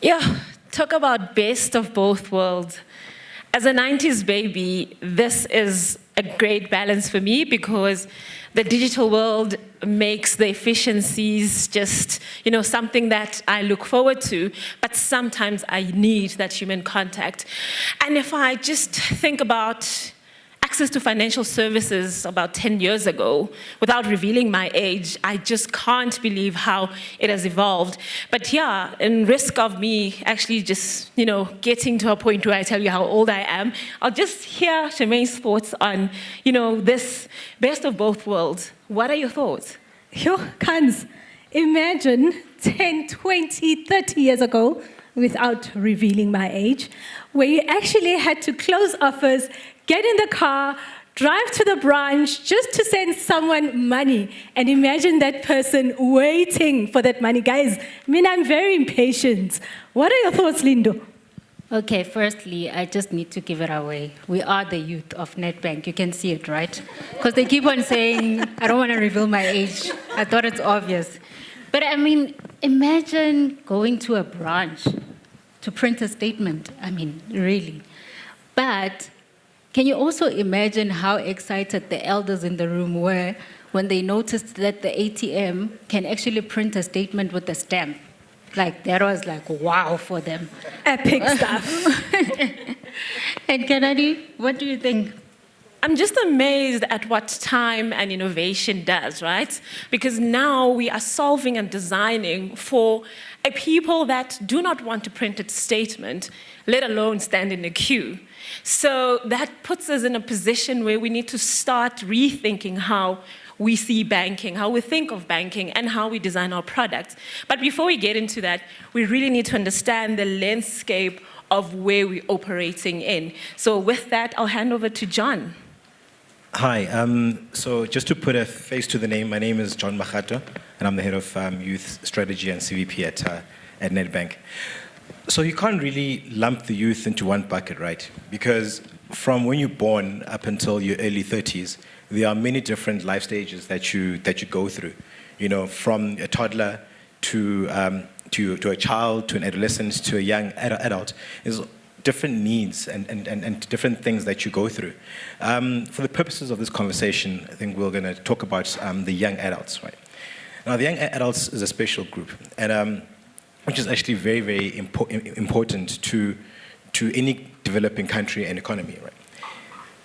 Yeah, talk about best of both worlds. As a 90s baby, this is a great balance for me because the digital world makes the efficiencies just, something that I look forward to, but sometimes I need that human contact. And if I just think about access to financial services about 10 years ago, without revealing my age, I just can't believe how it has evolved. But yeah, in risk of me actually just, getting to a point where I tell you how old I am, I'll just hear Charmaine's thoughts on, this best of both worlds. What are your thoughts? Yo, Kans, imagine 10, 20, 30 years ago, without revealing my age, where you actually had to close offers, get in the car, drive to the branch just to send someone money. And imagine that person waiting for that money. Guys, I'm very impatient. What are your thoughts, Lindo? Okay, firstly, I just need to give it away. We are the youth of Nedbank. You can see it, right? Because they keep on saying, I don't want to reveal my age. I thought it's obvious. But imagine going to a branch to print a statement. Really. But can you also imagine how excited the elders in the room were when they noticed that the ATM can actually print a statement with a stamp? That was wow for them. Epic stuff. And Kennedy, what do you think? I'm just amazed at what time and innovation does, right? Because now we are solving and designing for a people that do not want to print a statement, let alone stand in a queue. So that puts us in a position where we need to start rethinking how we see banking, how we think of banking, and how we design our products. But before we get into that, we really need to understand the landscape of where we're operating in. So with that, I'll hand over to John. Hi, so just to put a face to the name, my name is John Makgato, and I'm the head of Youth Strategy and CVP at Nedbank. So you can't really lump the youth into one bucket, right? Because from when you're born up until your early 30s, there are many different life stages that you go through. From a toddler to a child, to an adolescent, to a young adult. There's different needs and different things that you go through. For the purposes of this conversation, I think we're going to talk about the young adults, right? Now, the young adults is a special group, and which is actually very, very important to any developing country and economy, right?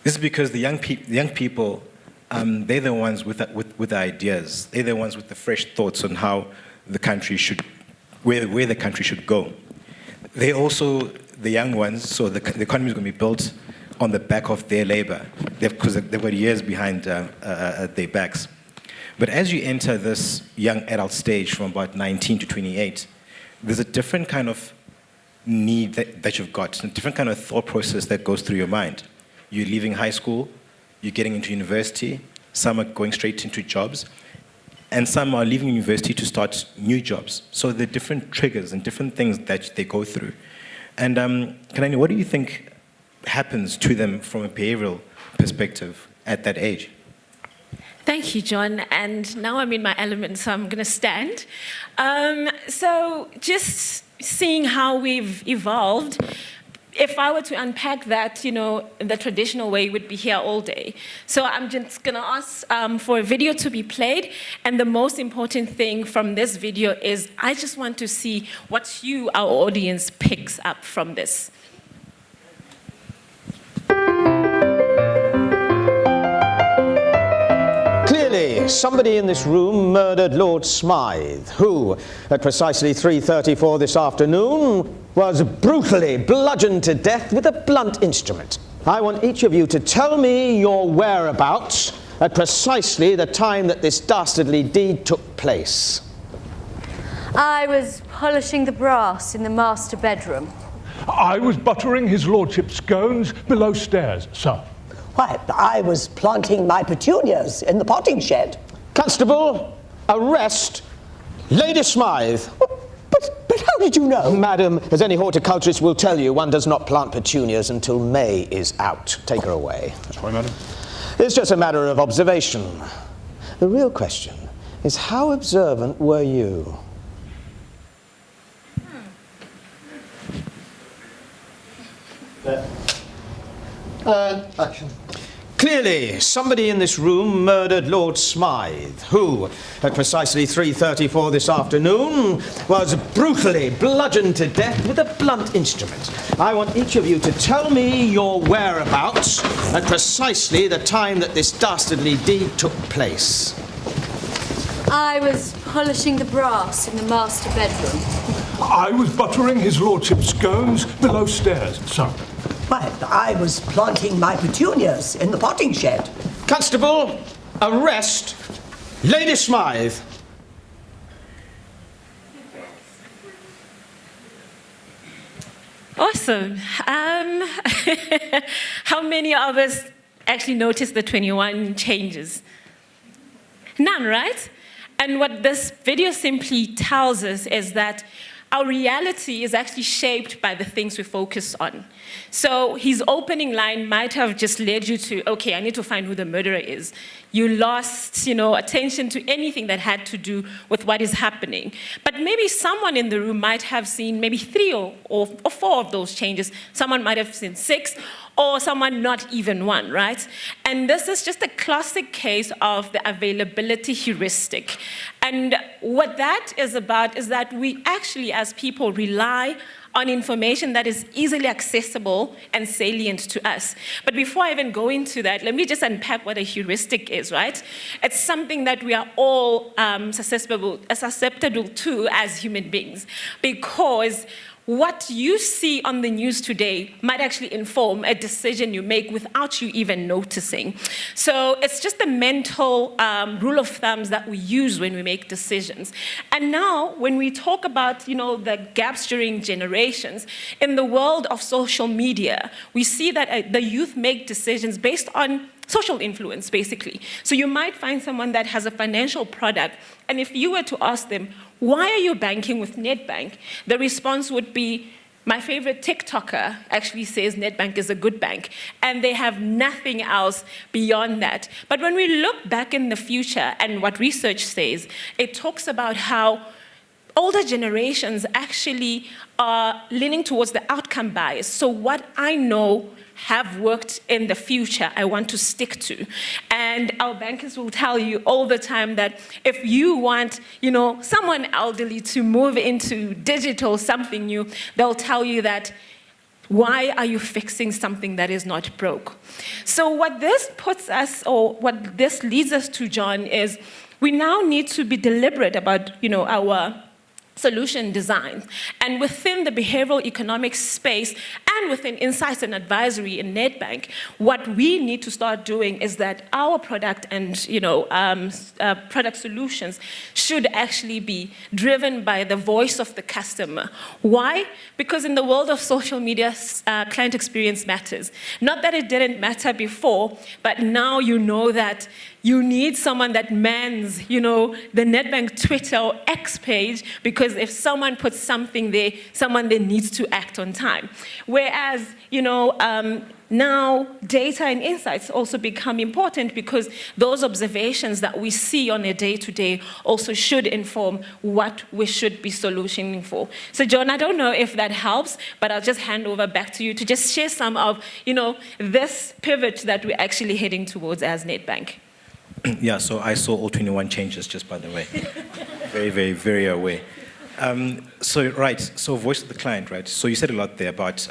This is because the young people, they're the ones with the ideas. They're the ones with the fresh thoughts on how the country should, where the country should go. They're also the young ones, so the economy is going to be built on the back of their labor, because they've got years behind their backs. But as you enter this young adult stage from about 19 to 28, there's a different kind of need that you've got, a different kind of thought process that goes through your mind. You're leaving high school, you're getting into university, some are going straight into jobs, and some are leaving university to start new jobs. So there are different triggers and different things that they go through. And Kanani, what do you think happens to them from a behavioral perspective at that age? Thank you, John. And now I'm in my element, so I'm going to stand. So just seeing how we've evolved, if I were to unpack that, in the traditional way, we'd be here all day. So I'm just going to ask for a video to be played. And the most important thing from this video is I just want to see what you, our audience, picks up from this. Clearly, somebody in this room murdered Lord Smythe, who, at precisely 3:34 this afternoon, was brutally bludgeoned to death with a blunt instrument. I want each of you to tell me your whereabouts at precisely the time that this dastardly deed took place. I was polishing the brass in the master bedroom. I was buttering his lordship's scones below stairs, sir. Why, I was planting my petunias in the potting shed. Constable, arrest Lady Smythe. But how did you know? Madam, as any horticulturist will tell you, one does not plant petunias until May is out. Take her away. That's right, madam. It's just a matter of observation. The real question is, how observant were you? And action. Clearly, somebody in this room murdered Lord Smythe, who, at precisely 3:34 this afternoon, was brutally bludgeoned to death with a blunt instrument. I want each of you to tell me your whereabouts at precisely the time that this dastardly deed took place. I was polishing the brass in the master bedroom. I was buttering his lordship's scones below stairs, sir. Well, I was planting my petunias in the potting shed. Constable, arrest Lady Smythe. Awesome. How many of us actually noticed the 21 changes? None, right? And what this video simply tells us is that our reality is actually shaped by the things we focus on. So his opening line might have just led you to, okay, I need to find who the murderer is. You lost, attention to anything that had to do with what is happening. But maybe someone in the room might have seen maybe 3 or 4 of those changes. Someone might have seen 6, or someone not even 1, right? And this is just a classic case of the availability heuristic. And what that is about is that we actually, as people, rely on information that is easily accessible and salient to us. But before I even go into that, let me just unpack what a heuristic is, right? It's something that we are all susceptible to as human beings, because what you see on the news today might actually inform a decision you make without you even noticing. So it's just a mental rule of thumb that we use when we make decisions. And now, when we talk about, the gaps during generations, in the world of social media, we see that the youth make decisions based on social influence, basically. So you might find someone that has a financial product, and if you were to ask them, why are you banking with Nedbank? The response would be, my favorite TikToker actually says Nedbank is a good bank, and they have nothing else beyond that. But when we look back in the future, and what research says, it talks about how older generations actually are leaning towards the outcome bias. So what I know have worked in the future, I want to stick to. And our bankers will tell you all the time that if you want, someone elderly to move into digital something new, they'll tell you that, why are you fixing something that is not broke? So what this puts us, or what this leads us to, John, is we now need to be deliberate about, our solution design. And within the behavioral economics space and within insights and advisory in Nedbank, what we need to start doing is that our product and product solutions should actually be driven by the voice of the customer. Why? Because in the world of social media, client experience matters. Not that it didn't matter before, but now you know that you need someone that mans, the Nedbank Twitter or X page, because if someone puts something there, someone then needs to act on time. Whereas, now data and insights also become important, because those observations that we see on a day-to-day also should inform what we should be solutioning for. So, John, I don't know if that helps, but I'll just hand over back to you to just share some of, this pivot that we're actually heading towards as Nedbank. Yeah, so I saw all 21 changes, just by the way. Very, very, very aware. So voice of the client, right? So you said a lot there about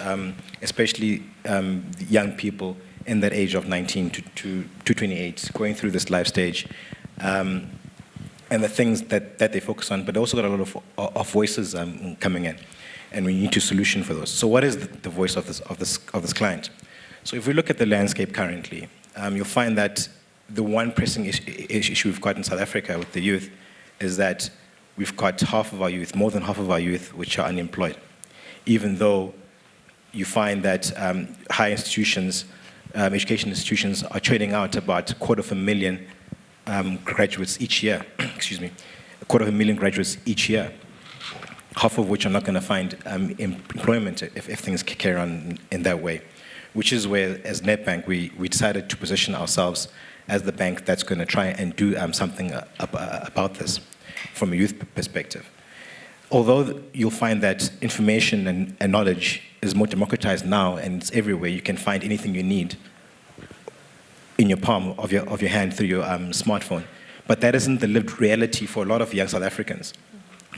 especially young people in that age of 19 to 28 going through this life stage, and the things that they focus on, but also got a lot of voices coming in, and we need to solution for those. So what is the voice of this client? So if we look at the landscape currently, you'll find that the one pressing issue we've got in South Africa with the youth is that we've got more than half of our youth, which are unemployed. Even though you find that higher institutions, education institutions, are trading out about 250,000 graduates each year. Excuse me, 250,000 graduates each year. Half of which are not going to find employment if things carry on in that way. Which is where, as Nedbank, we decided to position ourselves as the bank that's going to try and do something about this from a youth perspective. although you'll find that information and knowledge is more democratized now and it's everywhere, you can find anything you need in your palm of your hand through your smartphone. But that isn't the lived reality for a lot of young South Africans,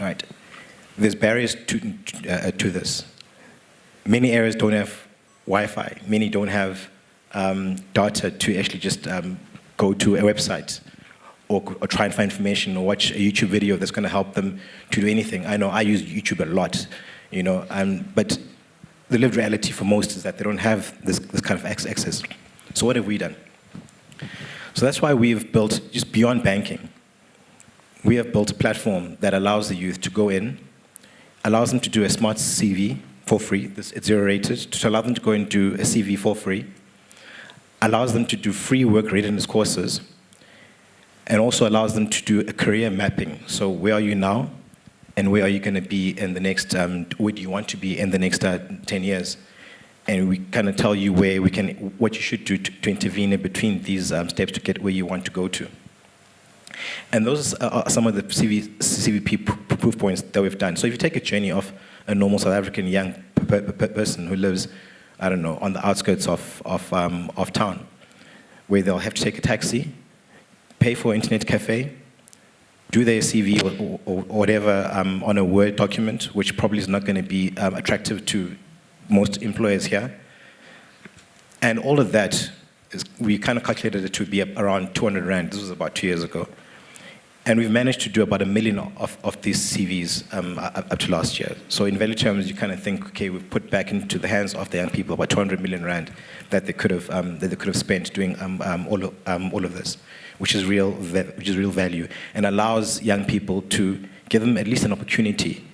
right? There's barriers to this. Many areas don't have Wi-Fi. Many don't have data to actually just go to a website or try and find information or watch a YouTube video that's going to help them to do anything. I know I use YouTube a lot, you know, but the lived reality for most is that they don't have this kind of access. So what have we done? So that's why we've built, just beyond banking, we have built a platform that allows the youth to go in, allows them to do a smart CV for free, it's zero-rated, to allow them to go and do a CV for free, allows them to do free work readiness courses, and also allows them to do a career mapping. So where are you now, and where are you going to be in the next, where do you want to be in the next 10 years? And we kind of tell you what you should do to intervene in between these steps to get where you want to go to. And those are some of the CVP proof points that we've done. So if you take a journey of a normal South African young person who lives, I don't know, on the outskirts of town, where they'll have to take a taxi, pay for an internet cafe, do their CV or whatever on a Word document, which probably is not going to be attractive to most employers here. And all of that, we kind of calculated it to be around 200 Rand. This was about 2 years ago. And we've managed to do about 1 million of these CVs up to last year. So in value terms, you kind of think, okay, we've put back into the hands of the young people about 200 million Rand that they could have spent doing all of this, which is real value, and allows young people to give them at least an opportunity,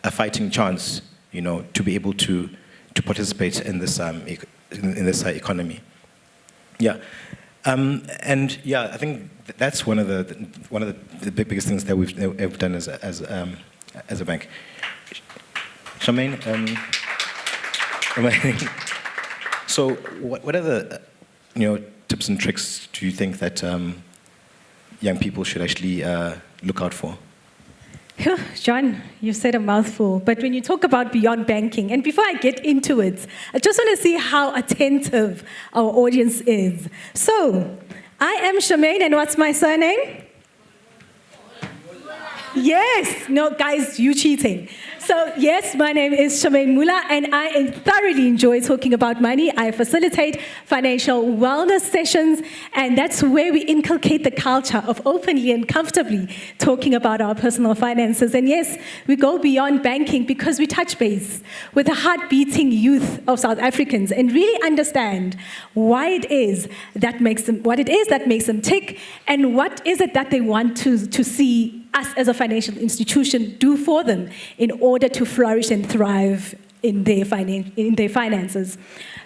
a fighting chance, you know, to be able to participate in this economy. Yeah, and yeah, I think that's one of the biggest things that we've done as a bank. Charmaine, so what are the tips and tricks do you think that young people should actually look out for? John, you said a mouthful, but when you talk about beyond banking, and before I get into it, I just want to see how attentive our audience is. So, I am Charmaine, and what's my surname? Yes, no, guys, you cheating. So, yes, my name is Charmaine Mula, and I thoroughly enjoy talking about money. I facilitate financial wellness sessions, and that's where we inculcate the culture of openly and comfortably talking about our personal finances. And yes, we go beyond banking because we touch base with the heart-beating youth of South Africans and really understand why it is that makes them tick, and what is it that they want to see us as a financial institution do for them in order to flourish and thrive in their finances.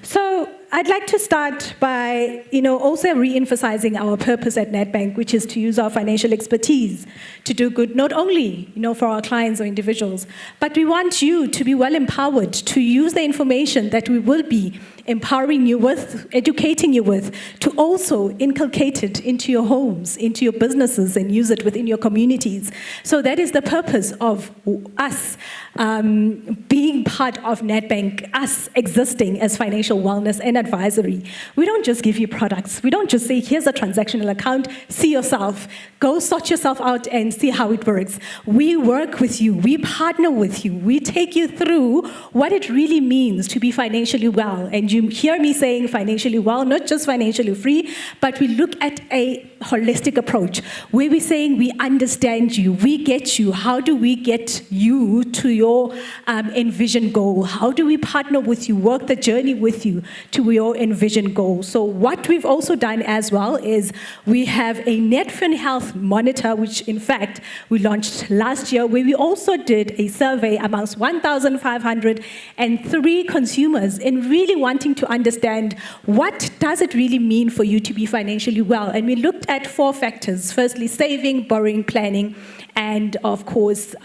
So I'd like to start by, also re-emphasizing our purpose at Nedbank, which is to use our financial expertise to do good, not only, for our clients or individuals, but we want you to be well empowered to use the information that we will be empowering you with, educating you with, to also inculcate it into your homes, into your businesses, and use it within your communities. So that is the purpose of us being part of Nedbank, us existing as financial wellness and advisory. We don't just give you products. We don't just say, here's a transactional account, see yourself, go sort yourself out and see how it works. We work with you, we partner with you, we take you through what it really means to be financially well. And you hear me saying financially well, not just financially free, but we look at a holistic approach where we're saying we understand you, we get you. How do we get you to your envisioned goal? How do we partner with you, work the journey with you to your envisioned goal? So what we've also done as well is we have a Netfin Health Monitor, which in fact we launched last year, where we also did a survey amongst 1,503 consumers in really wanting to understand what does it really mean for you to be financially well. And we looked at 4 factors. Firstly, saving, borrowing, planning, and of course,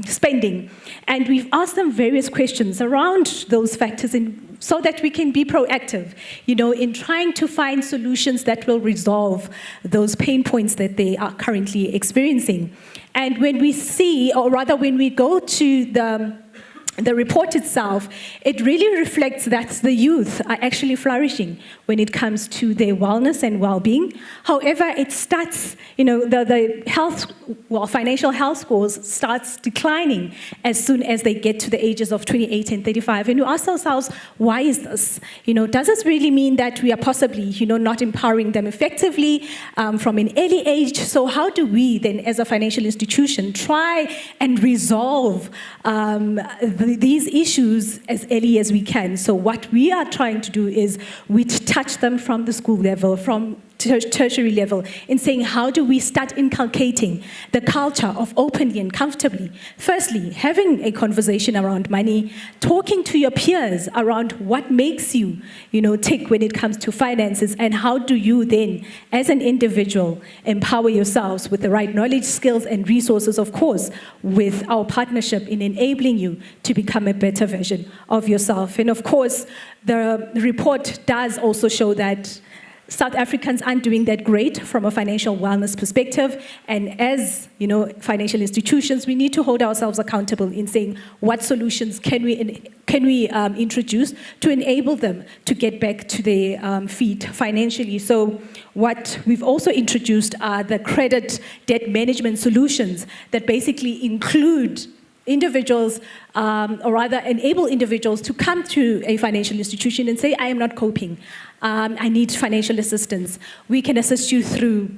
spending. And we've asked them various questions around those factors so that we can be proactive, in trying to find solutions that will resolve those pain points that they are currently experiencing. And when we see, or rather when we go to the report itself, it really reflects that the youth are actually flourishing when it comes to their wellness and well-being. However, it starts, the financial health scores starts declining as soon as they get to the ages of 28 and 35. And we ask ourselves, why is this? Does this really mean that we are possibly, not empowering them effectively from an early age? So how do we then, as a financial institution, try and resolve these issues as early as we can? So what we are trying to do is we touch them from the school level, from tertiary level, in saying, how do we start inculcating the culture of openly and comfortably? Firstly, having a conversation around money, talking to your peers around what makes you, tick when it comes to finances, and how do you then, as an individual, empower yourselves with the right knowledge, skills, and resources, of course, with our partnership in enabling you to become a better version of yourself. And of course, the report does also show that South Africans aren't doing that great from a financial wellness perspective. And as financial institutions, we need to hold ourselves accountable in saying, what solutions can we introduce to enable them to get back to their feet financially? So what we've also introduced are the credit debt management solutions that basically include individuals, or rather enable individuals to come to a financial institution and say, I am not coping. I need financial assistance. We can assist you through,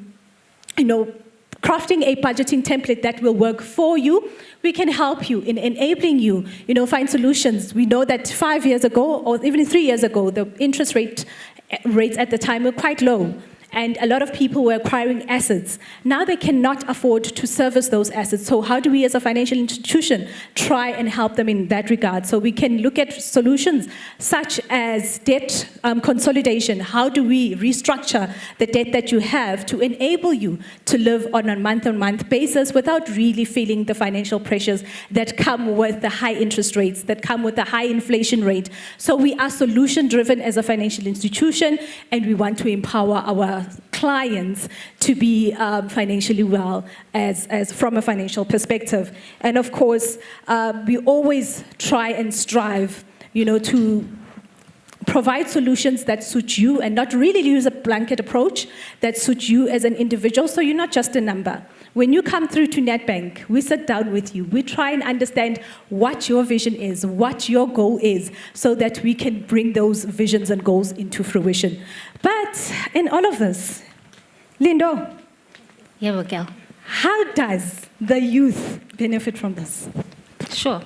crafting a budgeting template that will work for you. We can help you in enabling you, find solutions. We know that 5 years ago, or even 3 years ago, the interest rates at the time were quite low. And a lot of people were acquiring assets. Now they cannot afford to service those assets. So how do we as a financial institution try and help them in that regard? So we can look at solutions such as debt consolidation. How do we restructure the debt that you have to enable you to live on a month-on-month basis without really feeling the financial pressures that come with the high interest rates, that come with the high inflation rate? So we are solution-driven as a financial institution, and we want to empower our clients to be financially well as from a financial perspective. And of course, we always try and strive, to provide solutions that suit you and not really use a blanket approach that suits you as an individual. So you're not just a number. When you come through to Nedbank, we sit down with you. We try and understand what your vision is, what your goal is, so that we can bring those visions and goals into fruition. But in all of this, Lindo, Yeah, Raquel. how does the youth benefit from this? Sure.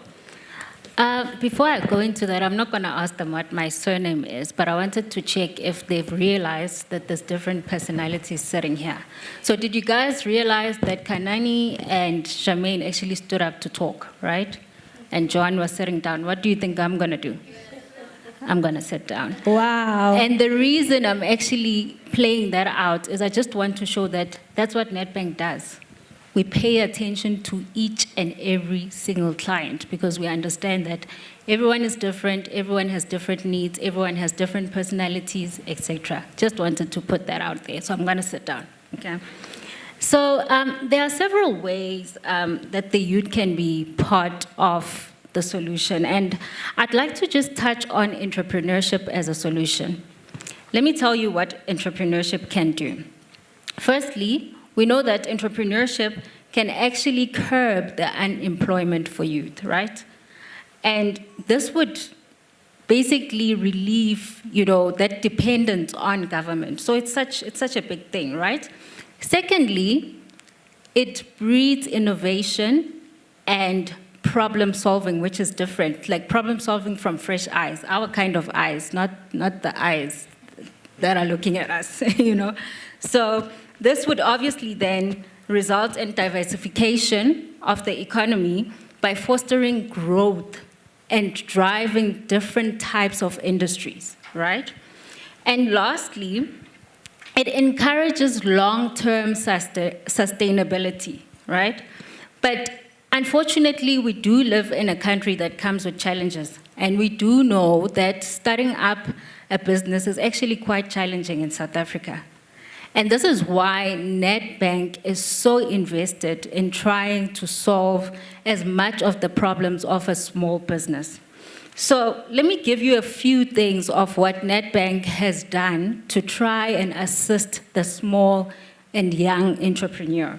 Before I go into that, I'm not going to ask them what my surname is, but I wanted to check if they've realized that there's different personalities sitting here. So did you guys realize that Kanani and Charmaine actually stood up to talk, right? And John was sitting down. What do you think I'm going to do? I'm going to sit down. Wow. And the reason I'm actually playing that out is I just want to show that that's what Nedbank does. We pay attention to each and every single client because we understand that everyone is different, everyone has different needs, everyone has different personalities, etc. Just wanted to put that out there. So I'm going to sit down. Okay. So there are several ways that the youth can be part of the solution. And I'd like to just touch on entrepreneurship as a solution. Let me tell you what entrepreneurship can do. Firstly, we know that entrepreneurship can actually curb the unemployment for youth, right? And this would basically relieve, that dependence on government. So it's such a big thing, right? Secondly, it breeds innovation and problem solving, which is different, like problem solving from fresh eyes, our kind of eyes, not the eyes that are looking at us, So this would obviously then result in diversification of the economy by fostering growth and driving different types of industries, right? And lastly, it encourages long-term sustainability, right? But unfortunately, we do live in a country that comes with challenges. And we do know that starting up a business is actually quite challenging in South Africa. And this is why Nedbank is so invested in trying to solve as much of the problems of a small business. So let me give you a few things of what Nedbank has done to try and assist the small and young entrepreneur.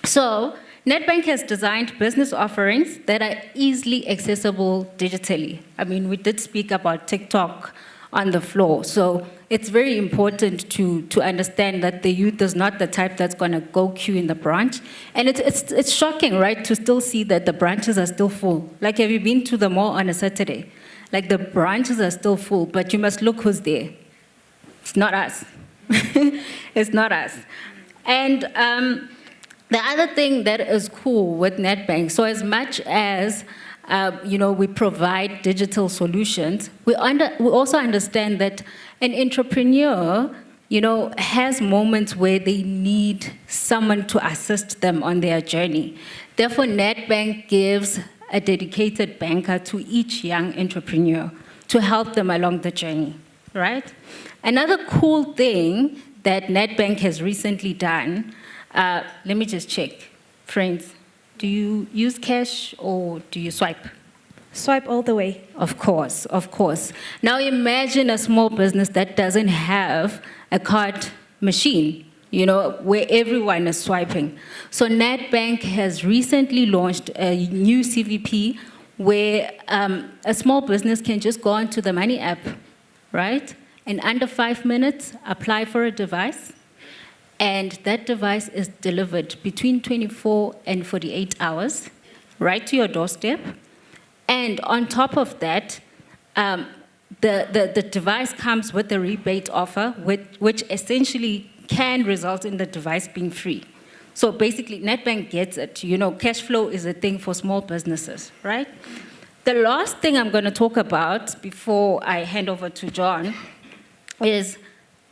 So Nedbank has designed business offerings that are easily accessible digitally. I mean, we did speak about TikTok on the floor. So it's very important to understand that the youth is not the type that's going to go queue in the branch. And it's shocking, right, to still see that the branches are still full. Like, have you been to the mall on a Saturday? Like, the branches are still full, but you must look who's there. It's not us. It's not us. And the other thing that is cool with Nedbank, so as much as we provide digital solutions, we also understand that an entrepreneur, has moments where they need someone to assist them on their journey. Therefore, Nedbank gives a dedicated banker to each young entrepreneur to help them along the journey, right? Another cool thing that Nedbank has recently done, let me just check. Friends, do you use cash or do you swipe? Swipe all the way. Of course, of course. Now imagine a small business that doesn't have a card machine, where everyone is swiping. So Nedbank has recently launched a new CVP where a small business can just go onto the Money app, right? In under 5 minutes, apply for a device, and that device is delivered between 24 and 48 hours, right to your doorstep. And on top of that, the device comes with a rebate offer, which essentially can result in the device being free. So basically, Nedbank gets it. Cash flow is a thing for small businesses, right? The last thing I'm going to talk about before I hand over to John is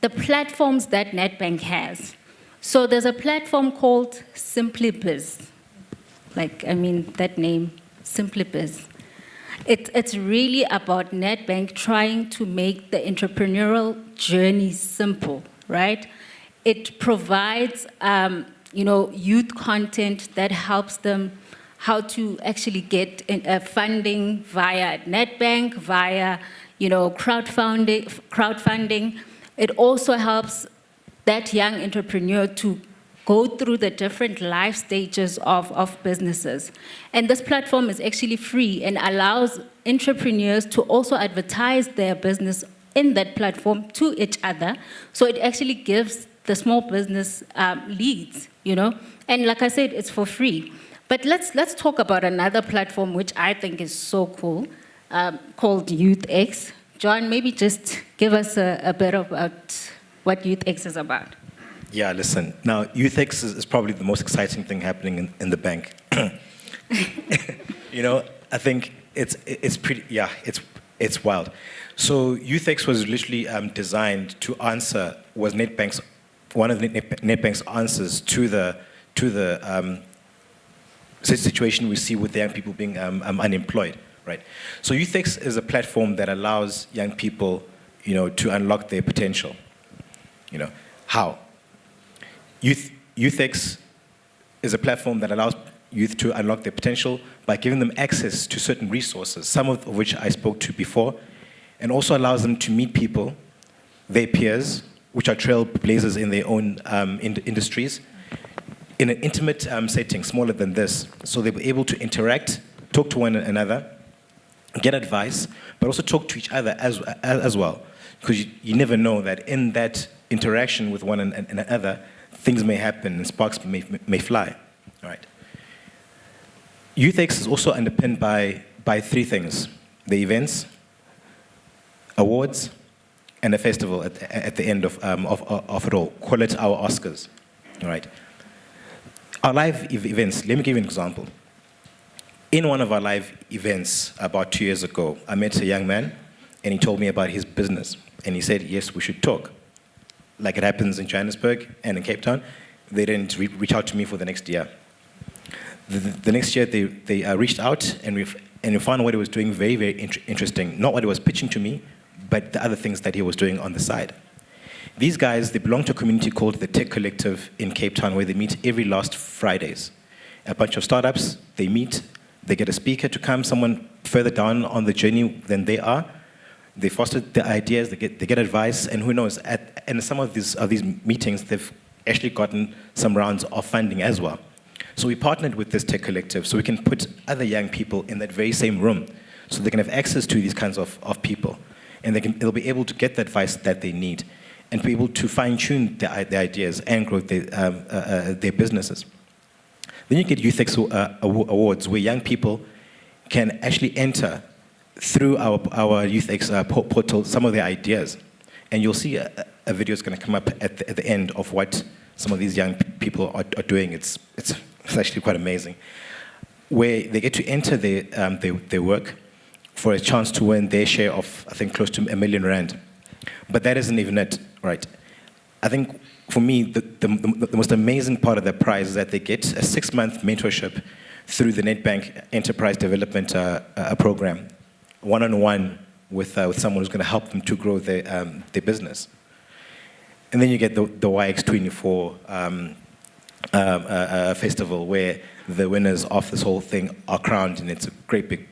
the platforms that Nedbank has. So there's a platform called SimplyBiz. That name, SimplyBiz. It's really about Nedbank trying to make the entrepreneurial journey simple, right? It provides, youth content that helps them how to actually get funding via Nedbank, via, crowdfunding. It also helps that young entrepreneur to go through the different life stages of businesses. And this platform is actually free and allows entrepreneurs to also advertise their business in that platform to each other. So it actually gives the small business leads, And like I said, it's for free. But let's talk about another platform which I think is so cool, called YouthX. John, maybe just give us a bit about what YouthX is about. Yeah, listen. Now, YouthX is probably the most exciting thing happening in the bank. I think it's pretty. Yeah, it's wild. So YouthX was literally designed to answer one of Nedbank's answers to the situation we see with the young people being unemployed, right? So YouthX is a platform that allows young people, to unlock their potential. How? YouthX is a platform that allows youth to unlock their potential by giving them access to certain resources, some of which I spoke to before, and also allows them to meet people, their peers, which are trailblazers in their own industries, in an intimate setting, smaller than this. So they were able to interact, talk to one another, get advice, but also talk to each other as well. Because you never know that in that interaction with one another, things may happen and sparks may fly. All right. YouthX is also underpinned by three things: the events, awards, and a festival at the end of it all. Call it our Oscars. All right. Our live events, let me give you an example. In one of our live events about 2 years ago, I met a young man, and he told me about his business. And he said, yes, we should talk. Like it happens in Johannesburg and in Cape Town, they didn't reach out to me for the next year. The next year, they reached out, and we found what he was doing very, very interesting. Not what he was pitching to me, but the other things that he was doing on the side. These guys, they belong to a community called the Tech Collective in Cape Town, where they meet every last Fridays. A bunch of startups, they meet, they get a speaker to come, someone further down on the journey than they are. They foster the ideas, they get advice, and who knows, in some of these meetings, they've actually gotten some rounds of funding as well. So we partnered with this Tech Collective so we can put other young people in that very same room so they can have access to these kinds of people. And they'll be able to get the advice that they need and be able to fine-tune their ideas and grow their businesses. Then you get Youth X Awards, where young people can actually enter through our Youth X portal some of their ideas. And you'll see a video is going to come up at the end of what some of these young people are doing. It's actually quite amazing, where they get to enter their work for a chance to win their share of, I think, close to R1 million. But that isn't even it, right? I think, for me, the most amazing part of the prize is that they get a 6-month mentorship through the Nedbank Enterprise Development Program, one-on-one with someone who's going to help them to grow their business. And then you get the YX24 festival, where the winners of this whole thing are crowned, and it's a great big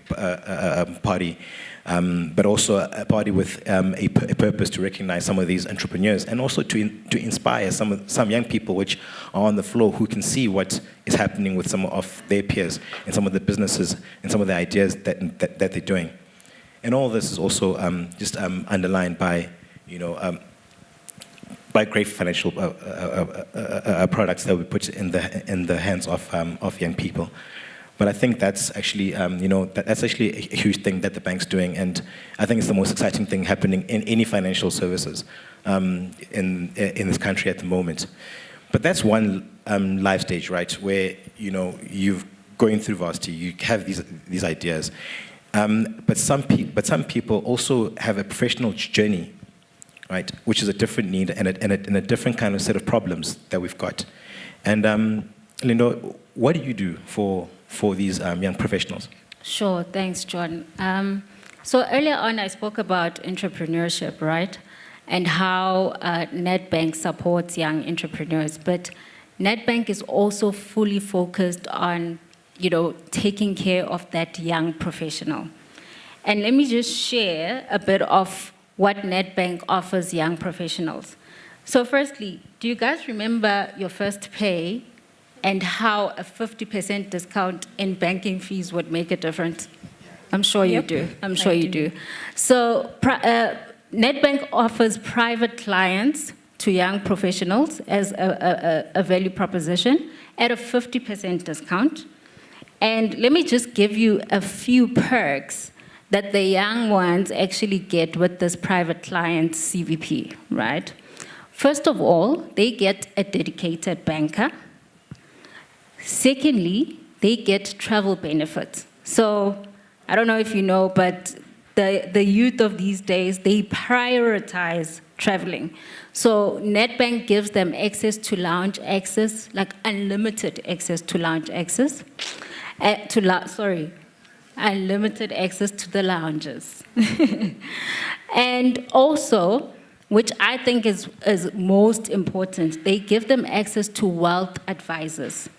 party, but also a party with a purpose to recognize some of these entrepreneurs, and also to inspire some young people which are on the floor who can see what is happening with some of their peers and some of the businesses and some of the ideas that they're doing. And all this is also just underlined by, by great financial products that we put in the hands of young people. But I think that's actually, that's actually a huge thing that the bank's doing, and I think it's the most exciting thing happening in any financial services in this country at the moment. But that's one life stage, right, where you're going through varsity, you have these ideas. But some people also have a professional journey, right, which is a different need and a different kind of set of problems that we've got. And Lindo, what do you do for these young professionals? Sure, thanks, John. So earlier on, I spoke about entrepreneurship, right? And how Nedbank supports young entrepreneurs. But Nedbank is also fully focused on, taking care of that young professional. And let me just share a bit of what Nedbank offers young professionals. So firstly, do you guys remember your first pay and how a 50% discount in banking fees would make a difference? I'm sure you do. I'm sure you do. So Nedbank offers private clients to young professionals as a value proposition at a 50% discount. And let me just give you a few perks that the young ones actually get with this private client CVP, right? First of all, they get a dedicated banker. Secondly, they get travel benefits. So I don't know if you know, but the youth of these days, they prioritize traveling. So Nedbank gives them access to lounge access, like unlimited access to lounge access. Unlimited access to the lounges. And also, which I think is most important, they give them access to wealth advisors.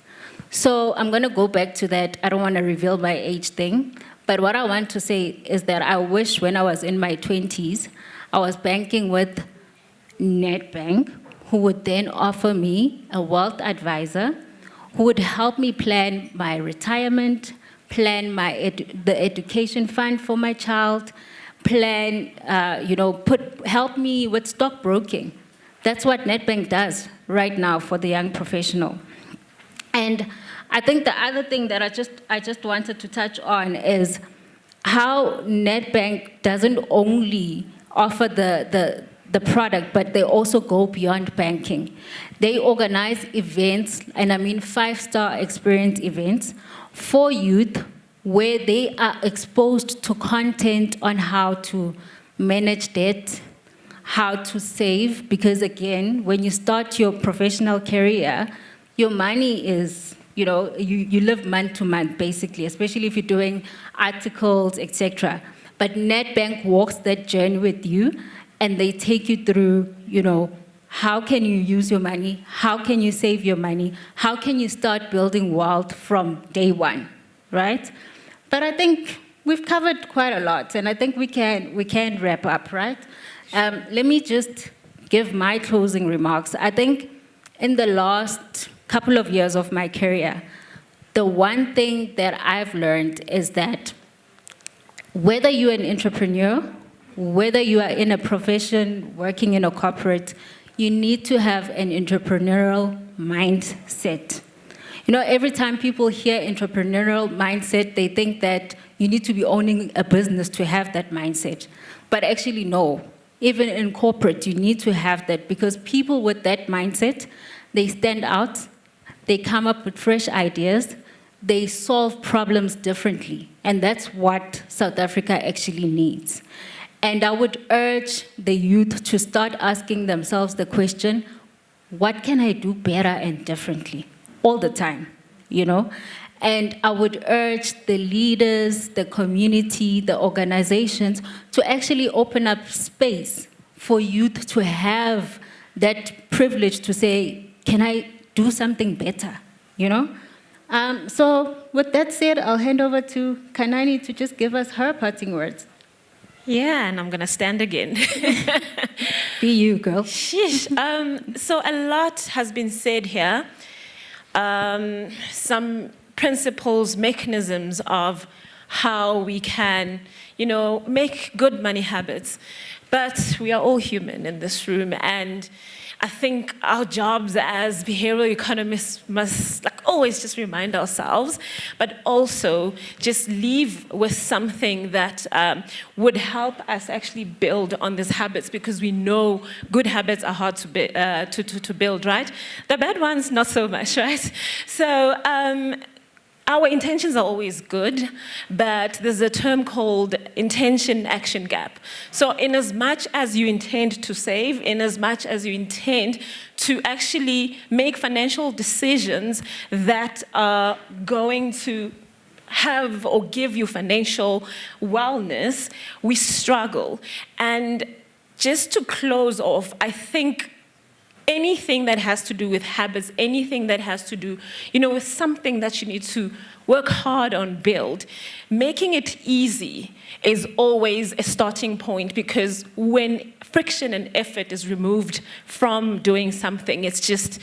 So I'm going to go back to that. I don't want to reveal my age thing, but what I want to say is that I wish when I was in my 20s, I was banking with Nedbank, who would then offer me a wealth advisor who would help me plan my retirement, plan the education fund for my child, plan, help me with stockbroking. That's what Nedbank does right now for the young professional. And I think the other thing that I just wanted to touch on is how Nedbank doesn't only offer the product, but they also go beyond banking. They organize events, and I mean 5-star experience events, for youth where they are exposed to content on how to manage debt, how to save, because again, when you start your professional career, your money is, you live month to month basically, especially if you're doing articles, etc. But Nedbank walks that journey with you and they take you through, how can you use your money? How can you save your money? How can you start building wealth from day one, right? But I think we've covered quite a lot, and I think we can wrap up, right? Let me just give my closing remarks. I think in the last couple of years of my career, the one thing that I've learned is that whether you're an entrepreneur, whether you are in a profession, working in a corporate, you need to have an entrepreneurial mindset. Every time people hear entrepreneurial mindset, they think that you need to be owning a business to have that mindset. But actually, no. Even in corporate, you need to have that, because people with that mindset, they stand out, they come up with fresh ideas, they solve problems differently. And that's what South Africa actually needs. And I would urge the youth to start asking themselves the question, what can I do better and differently? All the time, And I would urge the leaders, the community, the organizations to actually open up space for youth to have that privilege to say, can I do something better, So with that said, I'll hand over to Kanani to just give us her parting words. Yeah, and I'm going to stand again. Be you, girl. Sheesh. So a lot has been said here. Some principles, mechanisms of how we can, make good money habits. But we are all human in this room, and I think our jobs as behavioral economists must always just remind ourselves, but also just leave with something that would help us actually build on these habits, because we know good habits are hard to build, right? The bad ones, not so much, right? So our intentions are always good, but there's a term called intention-action gap. So in as much as you intend to save, in as much as you intend to actually make financial decisions that are going to have or give you financial wellness, we struggle. And just to close off, I think anything that has to do with habits, anything that has to do, with something that you need to work hard on, build, making it easy is always a starting point, because when friction and effort is removed from doing something, it's just,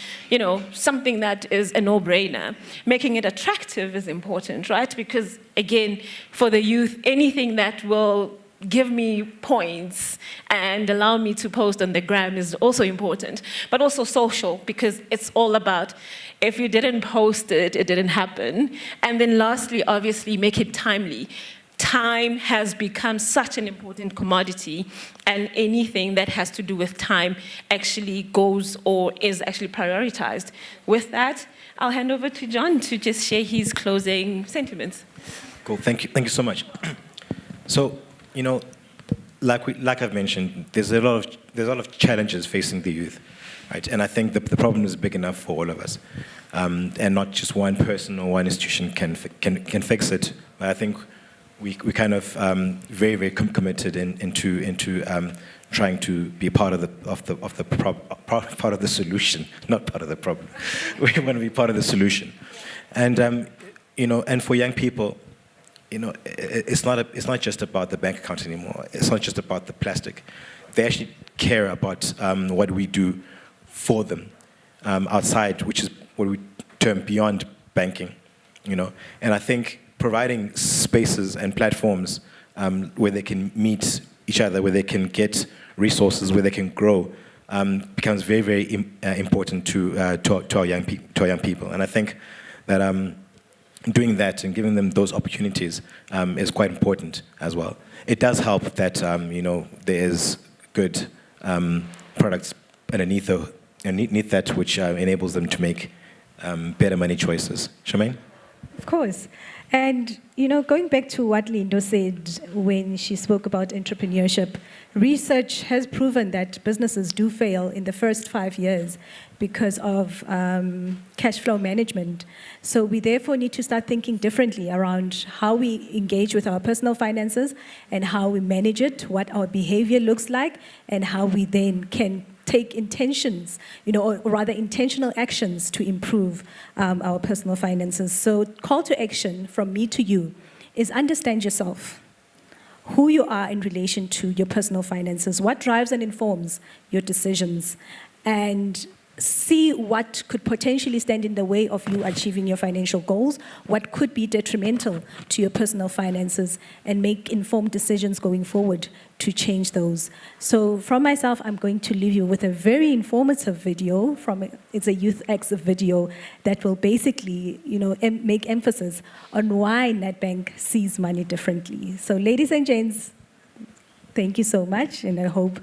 something that is a no-brainer. Making it attractive is important, right? Because, again, for the youth, anything that will give me points and allow me to post on the gram is also important, but also social, because it's all about, if you didn't post it, it didn't happen. And then lastly, obviously, make it timely. Time has become such an important commodity, and anything that has to do with time actually goes or is actually prioritized. With that, I'll hand over to John to just share his closing sentiments. Cool, thank you so much. So, like I've mentioned, there's a lot of challenges facing the youth, right? And I think the problem is big enough for all of us, and not just one person or one institution can fix it. But I think we kind of very, very committed into trying to be part of the solution, not part of the problem. We want to be part of the solution, and and for young people, it's not just about the bank account anymore. It's not just about the plastic. They actually care about what we do for them outside, which is what we term beyond banking. And I think providing spaces and platforms where they can meet each other, where they can get resources, where they can grow, becomes very, very important to our young people. And I think that doing that and giving them those opportunities is quite important as well. It does help that there is good products underneath that, which enables them to make better money choices. Charmaine? Of course. And, going back to what Lindo said when she spoke about entrepreneurship, research has proven that businesses do fail in the first 5 years because of cash flow management. So we therefore need to start thinking differently around how we engage with our personal finances and how we manage it, what our behavior looks like, and how we then can take intentions, or rather intentional actions to improve our personal finances. So call to action from me to you is understand yourself, who you are in relation to your personal finances, what drives and informs your decisions, and see what could potentially stand in the way of you achieving your financial goals, what could be detrimental to your personal finances, and make informed decisions going forward to change those. So from myself, I'm going to leave you with a very informative video it's a YouthX video that will basically, make emphasis on why Nedbank sees money differently. So ladies and gents, thank you so much, and I hope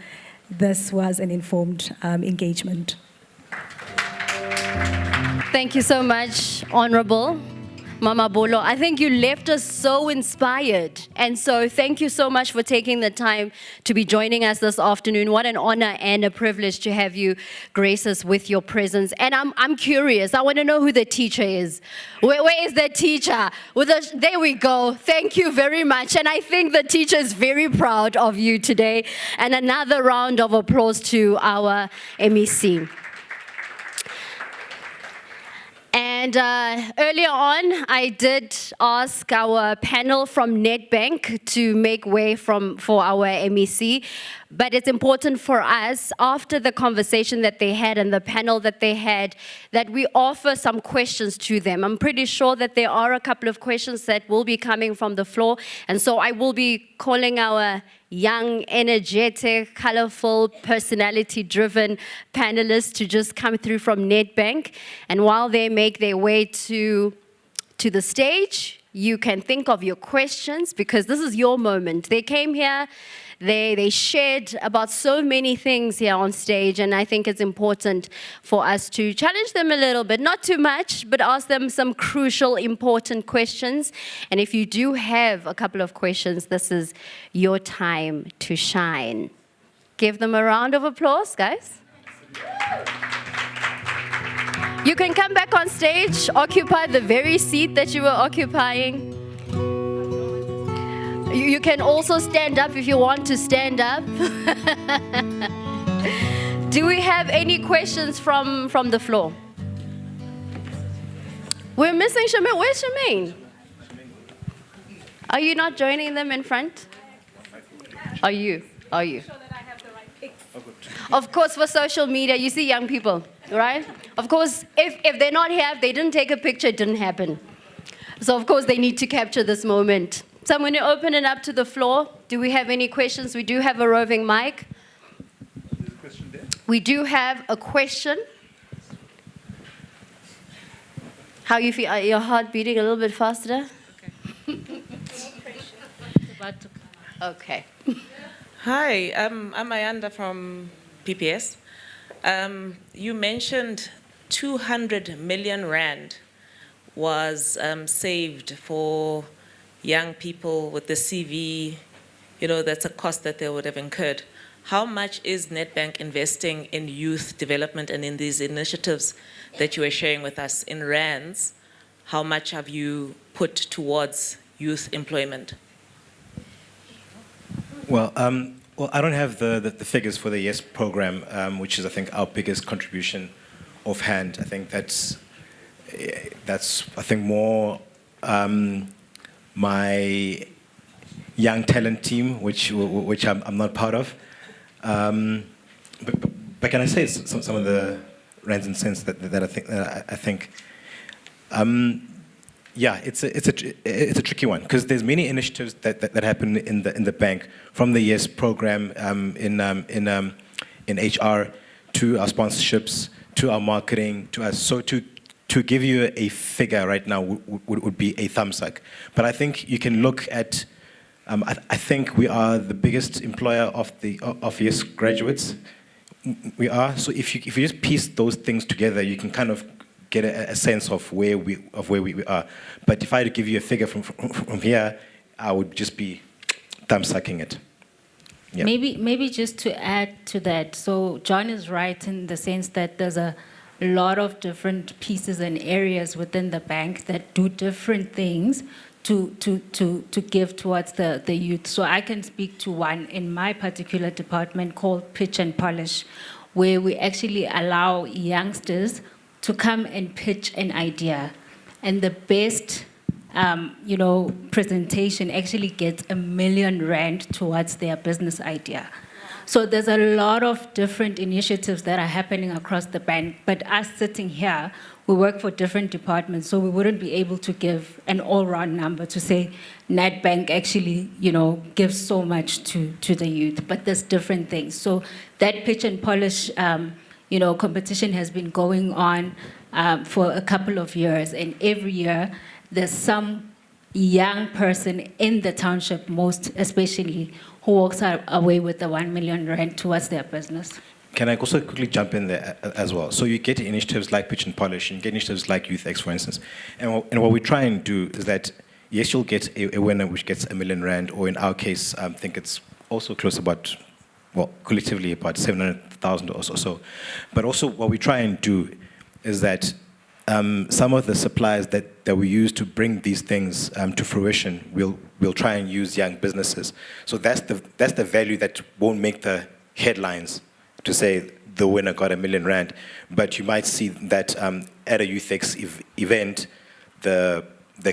this was an informed engagement. Thank you so much, Honorable Mama Bolo. I think you left us so inspired. And so thank you so much for taking the time to be joining us this afternoon. What an honor and a privilege to have you grace us with your presence. And I'm curious. I want to know who the teacher is. Where is the teacher? There we go. Thank you very much. And I think the teacher is very proud of you today. And another round of applause to our MEC. And earlier on, I did ask our panel from Nedbank to make way for our MEC. But it's important for us, after the conversation that they had and the panel that they had, that we offer some questions to them. I'm pretty sure that there are a couple of questions that will be coming from the floor. And so I will be calling our young, energetic, colorful, personality-driven panelists to just come through from Nedbank. And while they make their way to the stage, you can think of your questions, because this is your moment. They came here, they shared about so many things here on stage, and I think it's important for us to challenge them a little bit, not too much, but ask them some crucial, important questions. And if you do have a couple of questions, this is your time to shine. Give them a round of applause, guys. You can come back on stage, occupy the very seat that you were occupying. You can also stand up if you want to stand up. Do we have any questions from the floor? We're missing Shemaine. Where's Shemaine? Are you not joining them in front? Are you? Of course, for social media, you see young people, right? Of course, if they're not here, if they didn't take a picture, it didn't happen. So, of course, they need to capture this moment. So I'm going to open it up to the floor. Do we have any questions? We do have a roving mic. We do have a question. How you feel? Your heart beating a little bit faster? Okay. Hi, I'm Ayanda from PPS. You mentioned 200 million rand was saved for young people with the CV. That's a cost that they would have incurred. How much is Nedbank investing in youth development and in these initiatives that you were sharing with us in rands? How much have you put towards youth employment? Well, I don't have the figures for the YES program, which is, I think, our biggest contribution offhand. I think that's more my young talent team, which I'm not part of. But can I say some of the rands and cents that I think? Yeah, it's a tricky one, because there's many initiatives that happen in the bank, from the YES program in HR, to our sponsorships, to our marketing, to us. So to give you a figure right now would be a thumbs up. But I think you can look at. I think we are the biggest employer of YES graduates. We are. So if you just piece those things together, you can kind of get a sense of where we are. But if I had to give you a figure from here, I would just be thumb sucking it. Yeah. Maybe just to add to that. So John is right in the sense that there's a lot of different pieces and areas within the bank that do different things to give towards the youth. So I can speak to one in my particular department called Pitch and Polish, where we actually allow youngsters to come and pitch an idea. And the best presentation actually gets R1 million towards their business idea. So there's a lot of different initiatives that are happening across the bank, but us sitting here, we work for different departments, so we wouldn't be able to give an all-round number to say Nedbank actually, gives so much to the youth, but there's different things. So that Pitch and Polish, competition has been going on for a couple of years, and every year there's some young person in the township, most especially, who walks away with the R1 million towards their business. Can I also quickly jump in there as well? So you get initiatives like Pitch and Polish, and you get initiatives like Youth X, for instance. And what we try and do is that, yes, you'll get a winner which gets R1 million, or in our case, I think it's also close about, collectively about 700,000 or so. But also what we try and do is that some of the suppliers that we use to bring these things to fruition, we'll try and use young businesses. So that's the value that won't make the headlines to say the winner got R1 million. But you might see that at a Youth X event, the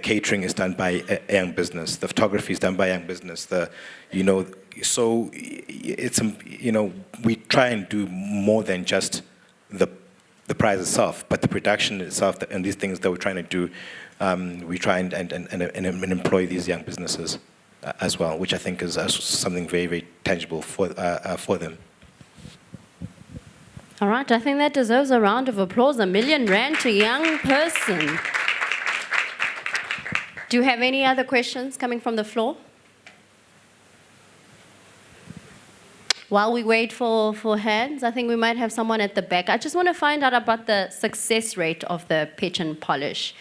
catering is done by a young business, the photography is done by a young business. So it's we try and do more than just the prize itself, but the production itself and these things that we're trying to do, we try and employ these young businesses as well, which I think is something very, very tangible for them. All right, I think that deserves a round of applause. R1 million to a young person. Do you have any other questions coming from the floor? While we wait for hands, I think we might have someone at the back. I just want to find out about the success rate of the Pitch and Polish.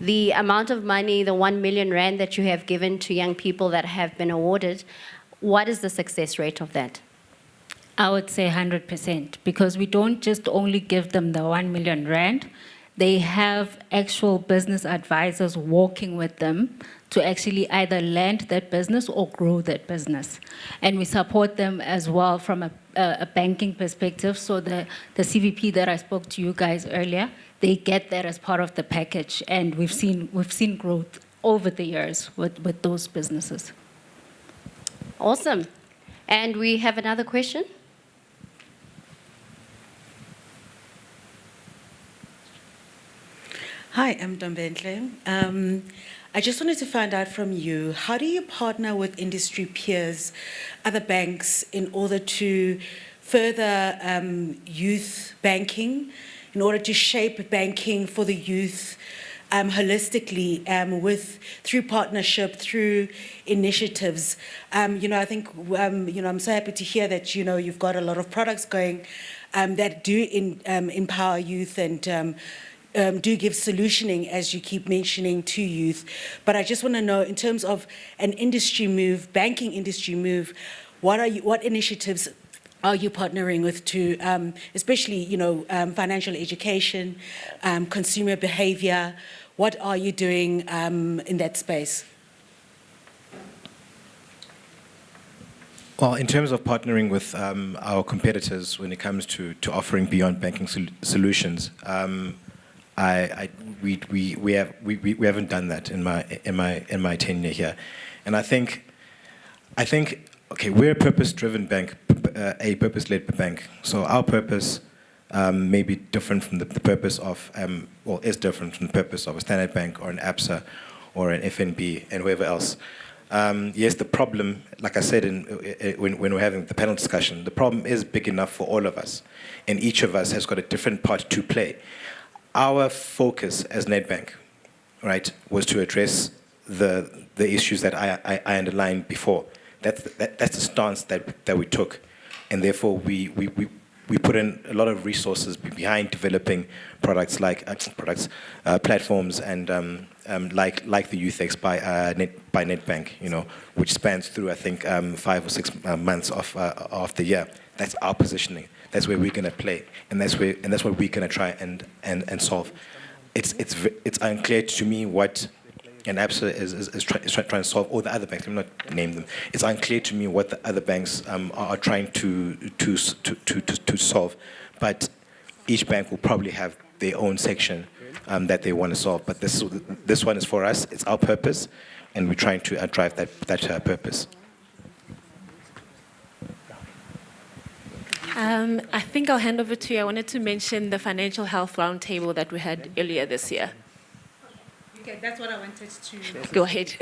The amount of money, the R1 million that you have given to young people that have been awarded, what is the success rate of that? I would say 100%, because we don't just only give them the R1 million. They have actual business advisors working with them to actually either land that business or grow that business. And we support them as well from a banking perspective. So the CVP that I spoke to you guys earlier, they get that as part of the package. And we've seen growth over the years with those businesses. Awesome. And we have another question. Hi, I'm Dombentle. I just wanted to find out from you, how do you partner with industry peers, other banks, in order to further youth banking, in order to shape banking for the youth holistically, through partnership, through initiatives? I think, I'm so happy to hear that, you've got a lot of products going that do empower youth and do give solutioning, as you keep mentioning, to youth. But I just want to know, in terms of an industry move, banking industry move, what initiatives are you partnering with to, especially, financial education, consumer behavior? What are you doing in that space? Well, in terms of partnering with our competitors when it comes to offering beyond banking solutions, we haven't done that in my tenure here, and I think okay, we're a purpose-driven bank, a purpose-led bank. So our purpose may be different from the purpose of is different from the purpose of a Standard Bank or an ABSA or an FNB and whoever else. Yes, the problem, like I said when we're having the panel discussion, the problem is big enough for all of us, and each of us has got a different part to play. Our focus as Nedbank, right, was to address the issues that I underlined before. That's the stance that we took, and therefore we we put in a lot of resources behind developing products like platforms and like the YouthX by Nedbank, you know, which spans through I think 5 or 6 months of the year. That's our positioning. That's where we're going to play, and that's what we're going to try and solve. It's unclear to me what an ABSA is trying to solve, or the other banks. I'm not name them. It's unclear to me what the other banks are trying to solve, but each bank will probably have their own section that they want to solve. But this one is for us. It's our purpose, and we're trying to drive that purpose. I think I'll hand over to you. I wanted to mention the financial health roundtable that we had earlier this year. Okay, that's what I wanted to... Go ahead.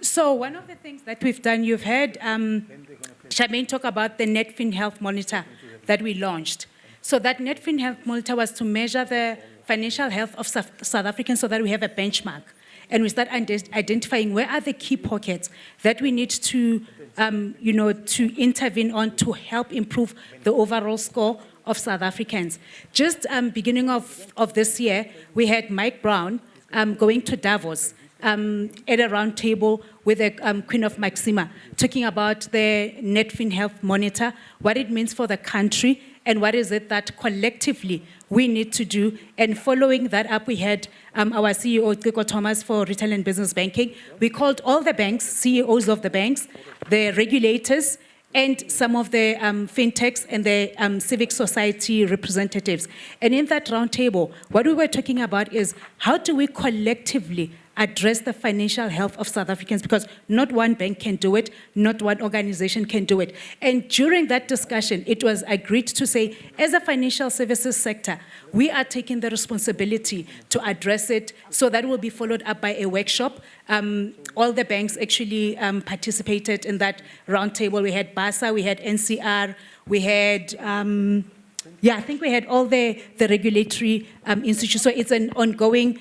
So one of the things that we've done, you've heard Charmaine talk about the Netfin Health Monitor that we launched. So that Netfin Health Monitor was to measure the financial health of South Africans so that we have a benchmark. And we start identifying where are the key pockets that we need to, to intervene on to help improve the overall score of South Africans. Just beginning of this year, we had Mike Brown going to Davos at a round table with the Queen of Maxima, talking about the Netfin Health Monitor, what it means for the country, and what is it that collectively we need to do. And following that up, we had our CEO, Ciko Thomas, for Retail and Business Banking. We called all the banks, CEOs of the banks, the regulators, and some of the fintechs and the civic society representatives. And in that roundtable, what we were talking about is how do we collectively address the financial health of South Africans, because not one bank can do it, not one organization can do it. And during that discussion, it was agreed to say, as a financial services sector, we are taking the responsibility to address it, so that will be followed up by a workshop. All the banks actually participated in that roundtable. We had BASA, we had NCR, we had... I think we had all the regulatory institutions. So it's an ongoing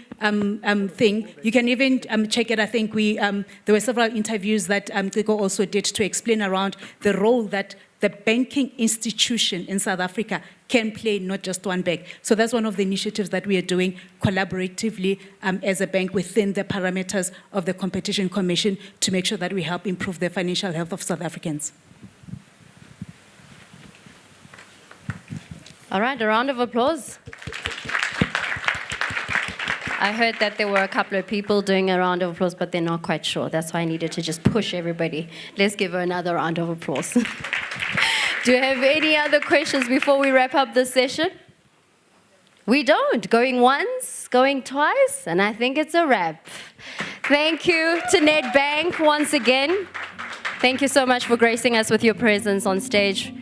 thing. You can even check it. I think there were several interviews that Ciko also did to explain around the role that the banking institution in South Africa can play, not just one bank. So that's one of the initiatives that we are doing collaboratively as a bank within the parameters of the Competition Commission to make sure that we help improve the financial health of South Africans. All right, a round of applause. I heard that there were a couple of people doing a round of applause, but they're not quite sure. That's why I needed to just push everybody. Let's give her another round of applause. Do you have any other questions before we wrap up this session? We don't. Going once, going twice, and I think it's a wrap. Thank you to Nedbank once again. Thank you so much for gracing us with your presence on stage.